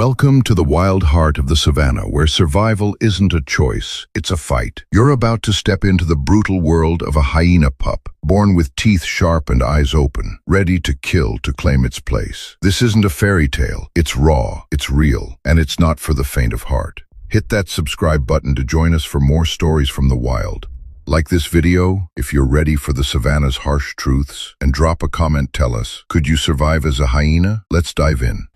Welcome to the wild heart of the savannah, where survival isn't a choice, it's a fight. You're about to step into the brutal world of a hyena pup, born with teeth sharp and eyes open, ready to kill to claim its place. This isn't a fairy tale. It's raw, it's real, and it's not for the faint of heart. Hit that subscribe button to join us for more stories from the wild. Like this video if you're ready for the savannah's harsh truths, and drop a comment. Tell us, could you survive as a hyena? Let's dive in.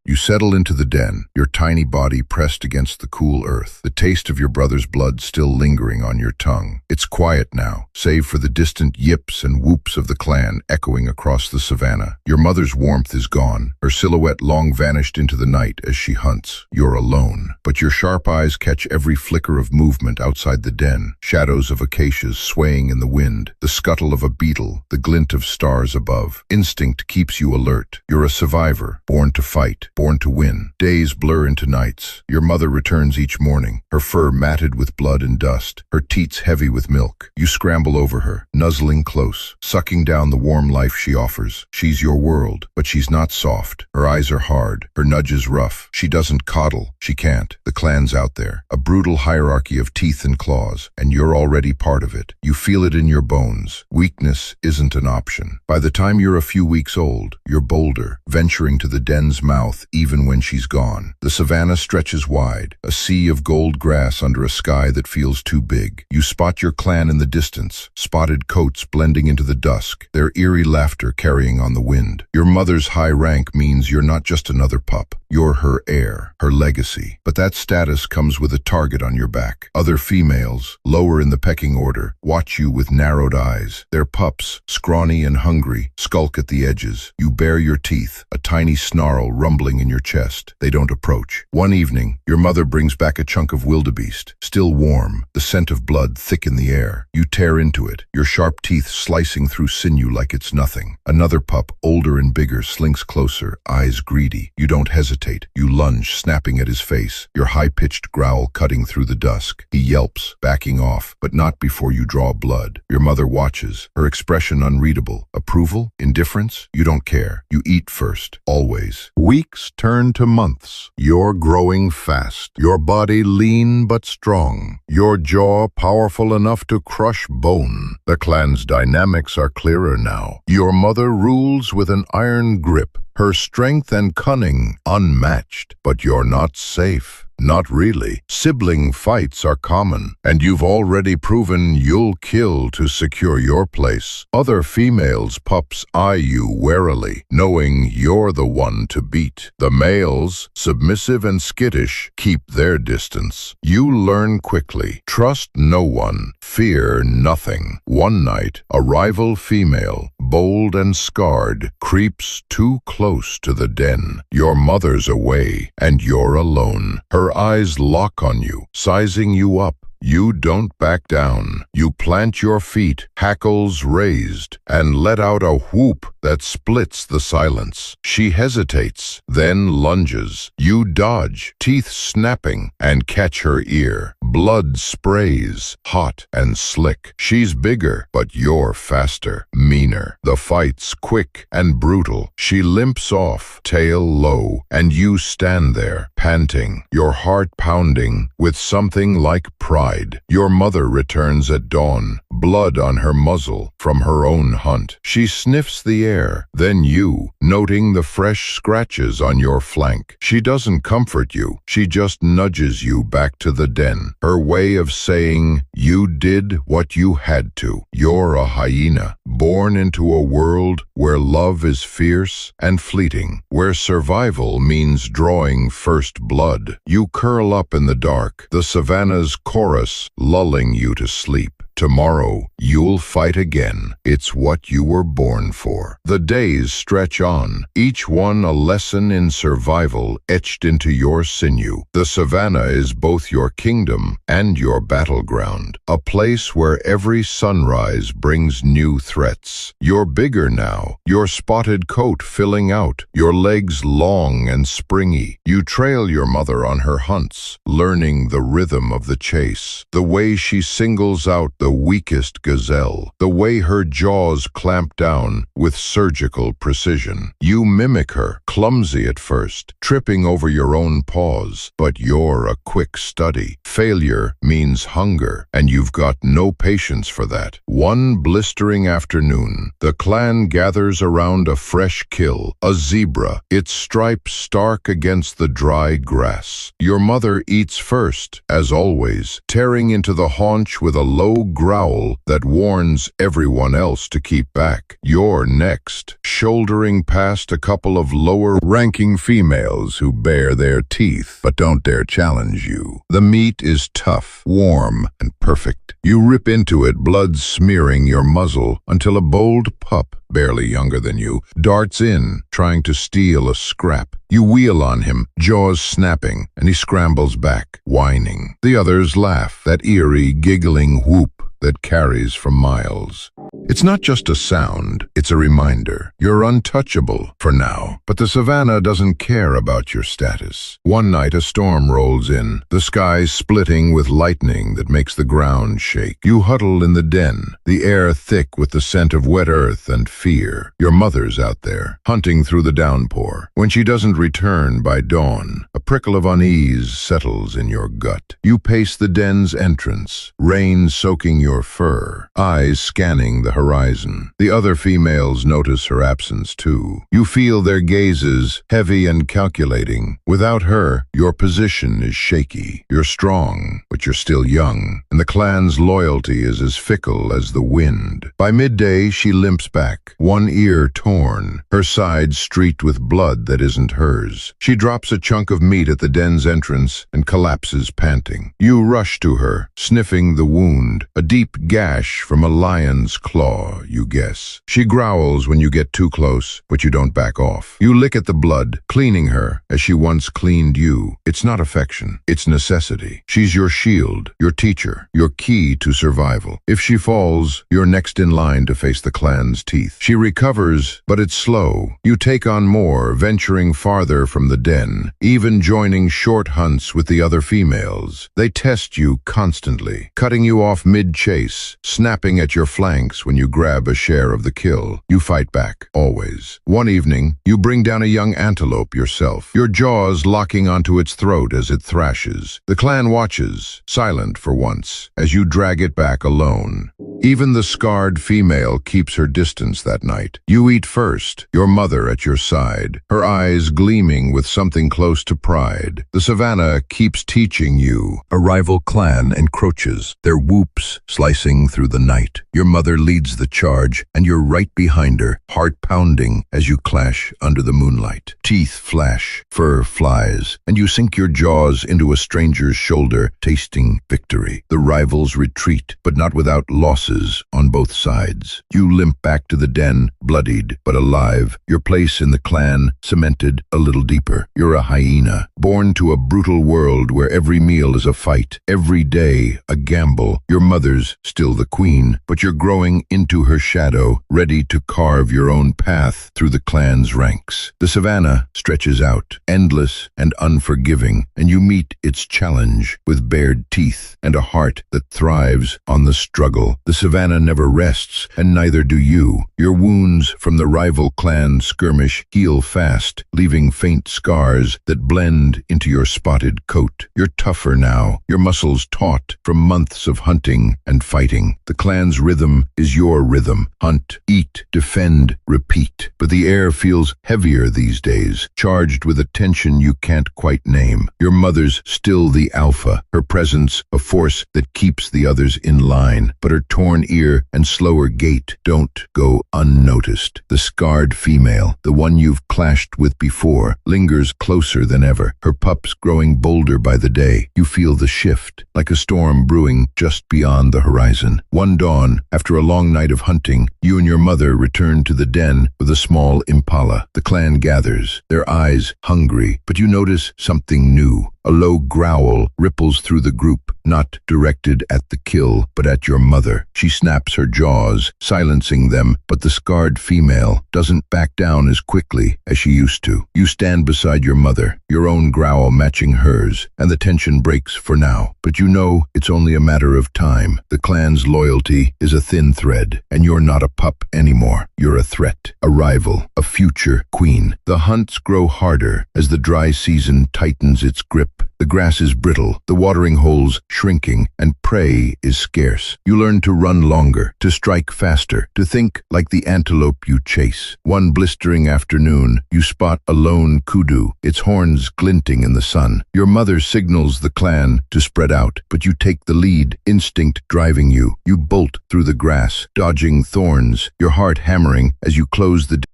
You settle into the den, your tiny body pressed against the cool earth, the taste of your brother's blood still lingering on your tongue. It's quiet now, save for the distant yips and whoops of the clan echoing across the savannah. Your mother's warmth is gone, her silhouette long vanished into the night as she hunts. You're alone, but your sharp eyes catch every flicker of movement outside the den, shadows of acacias swaying in the wind, the scuttle of a beetle, the glint of stars above. Instinct keeps you alert. You're a survivor, born to fight, born to win. Days blur into nights. Your mother returns each morning, her fur matted with blood and dust, her teats heavy with milk. You scramble over her, nuzzling close, sucking down the warm life she offers. She's your world, but she's not soft. Her eyes are hard, her nudges rough. She doesn't coddle. She can't. The clan's out there, a brutal hierarchy of teeth and claws, and you're already part of it. You feel it in your bones. Weakness isn't an option. By the time you're a few weeks old, you're bolder, venturing to the den's mouth even when she's gone. The savannah stretches wide, a sea of gold grass under a sky that feels too big. You spot your clan in the distance, spotted coats blending into the dusk, their eerie laughter carrying on the wind. Your mother's high rank means you're not just another pup. You're her heir, her legacy. But that status comes with a target on your back. Other females, lower in the pecking order, watch you with narrowed eyes. Their pups, scrawny and hungry, skulk at the edges. You bare your teeth, a tiny snarl rumbling in your chest. They don't approach. One evening, your mother brings back a chunk of wildebeest, still warm, the scent of blood thick in the air. You tear into it, your sharp teeth slicing through sinew like it's nothing. Another pup, older and bigger, slinks closer, eyes greedy. You don't hesitate. You lunge, snapping at his face, your high-pitched growl cutting through the dusk. He yelps, backing off, but not before you draw blood. Your mother watches, her expression unreadable. Approval? Indifference? You don't care. You eat first, always. Weeks turn to months. You're growing fast, your body lean but strong, your jaw powerful enough to crush bone. The clan's dynamics are clearer now. Your mother rules with an iron grip, her strength and cunning unmatched. But you're not safe. Not really. Sibling fights are common, and you've already proven you'll kill to secure your place. Other females' pups eye you warily, knowing you're the one to beat. The males, submissive and skittish, keep their distance. You learn quickly. Trust no one. Fear nothing. One night, a rival female, bold and scarred, creeps too close to the den. Your mother's away, and you're alone. Her eyes lock on you, sizing you up. You don't back down. You plant your feet, hackles raised, and let out a whoop that splits the silence. She hesitates, then lunges. You dodge, teeth snapping, and catch her ear. Blood sprays, hot and slick. She's bigger, but you're faster, meaner. The fight's quick and brutal. She limps off, tail low, and you stand there, panting, your heart pounding with something like pride. Your mother returns at dawn, blood on her muzzle from her own hunt. She sniffs the air, then you, noting the fresh scratches on your flank. She doesn't comfort you, she just nudges you back to the den. Her way of saying, you did what you had to. You're a hyena, born into a world where love is fierce and fleeting, where survival means drawing first blood. You curl up in the dark, the savannah's chorus lulling you to sleep. Tomorrow, you'll fight again. It's what you were born for. The days stretch on, each one a lesson in survival etched into your sinew. The savannah is both your kingdom and your battleground, a place where every sunrise brings new threats. You're bigger now, your spotted coat filling out, your legs long and springy. You trail your mother on her hunts, learning the rhythm of the chase, the way she singles out the the weakest gazelle, the way her jaws clamp down with surgical precision. You mimic her, clumsy at first, tripping over your own paws, but you're a quick study. Failure means hunger, and you've got no patience for that. One blistering afternoon, the clan gathers around a fresh kill, a zebra, its stripes stark against the dry grass. Your mother eats first, as always, tearing into the haunch with a low growl that warns everyone else to keep back. You're next, shouldering past a couple of lower-ranking females who bare their teeth, but don't dare challenge you. The meat is tough, warm, and perfect. You rip into it, blood smearing your muzzle, until a bold pup, barely younger than you, darts in, trying to steal a scrap. You wheel on him, jaws snapping, and he scrambles back, whining. The others laugh, that eerie, giggling whoop that carries for miles. It's not just a sound, it's a reminder. You're untouchable, for now. But the Savanna doesn't care about your status. One night a storm rolls in, the sky splitting with lightning that makes the ground shake. You huddle in the den, the air thick with the scent of wet earth and fear. Your mother's out there, hunting through the downpour. When she doesn't return by dawn, a prickle of unease settles in your gut. You pace the den's entrance, rain soaking your fur, eyes scanning the horizon. The other females notice her absence too. You feel their gazes, heavy and calculating. Without her, your position is shaky. You're strong, but you're still young, and the clan's loyalty is as fickle as the wind. By midday, she limps back, one ear torn, her side streaked with blood that isn't hers. She drops a chunk of meat at the den's entrance and collapses panting. You rush to her, sniffing the wound, a deep gash from a lion's claw, you guess. She growls when you get too close, but you don't back off. You lick at the blood, cleaning her as she once cleaned you. It's not affection, it's necessity. She's your shield, your teacher, your key to survival. If she falls, you're next in line to face the clan's teeth. She recovers, but it's slow. You take on more, venturing farther from the den, even joining short hunts with the other females. They test you constantly, cutting you off mid-chase, snapping at your flanks when you grab a share of the kill. You fight back, always. One evening, you bring down a young antelope yourself, your jaws locking onto its throat as it thrashes. The clan watches, silent for once, as you drag it back alone. Even the scarred female keeps her distance that night. You eat first, your mother at your side, her eyes gleaming with something close to pride. The Savanna keeps teaching you. A rival clan encroaches, their whoops slicing through the night. Your mother leads the charge, and you're right behind her, heart pounding as you clash under the moonlight. Teeth flash, fur flies, and you sink your jaws into a stranger's shoulder, tasting victory. The rivals retreat, but not without losses on both sides. You limp back to the den, bloodied but alive, your place in the clan cemented a little deeper. You're a hyena, born to a brutal world where every meal is a fight, every day a gamble. Your mother's still the queen, but you're growing into her shadow, ready to carve your own path through the clan's ranks. The Savanna stretches out, endless and unforgiving, and you meet its challenge with bared teeth and a heart that thrives on the struggle. The Savanna never rests, and neither do you. Your wounds from the rival clan skirmish heal fast, leaving faint scars that blend into your spotted coat. You're tougher now, your muscles taut from months of hunting and fighting. The clan's rhythm is your rhythm. Hunt, eat, defend, repeat. But the air feels heavier these days, charged with a tension you can't quite name. Your mother's still the alpha, her presence a force that keeps the others in line, but her torn ear and slower gait don't go unnoticed. The scarred female, the one you've clashed with before, lingers closer than ever, her pups growing bolder by the day. You feel the shift, like a storm brewing just beyond the horizon. One dawn, after a long night of hunting, you and your mother return to the den with a small impala. The clan gathers, their eyes hungry, but you notice something new. A low growl ripples through the group, not directed at the kill, but at your mother. She snaps her jaws, silencing them, but the scarred female doesn't back down as quickly as she used to. You stand beside your mother, your own growl matching hers, and the tension breaks for now. But you know it's only a matter of time. The clan's loyalty is a thin thread, and you're not a pup anymore. You're a threat, a rival, a future queen. The hunts grow harder as the dry season tightens its grip. The grass is brittle, the watering holes shrinking, and prey is scarce. You learn to run longer, to strike faster, to think like the antelope you chase. One blistering afternoon, you spot a lone kudu, its horns glinting in the sun. Your mother signals the clan to spread out, but you take the lead, instinct driving you. You bolt through the grass, dodging thorns, your heart hammering as you close the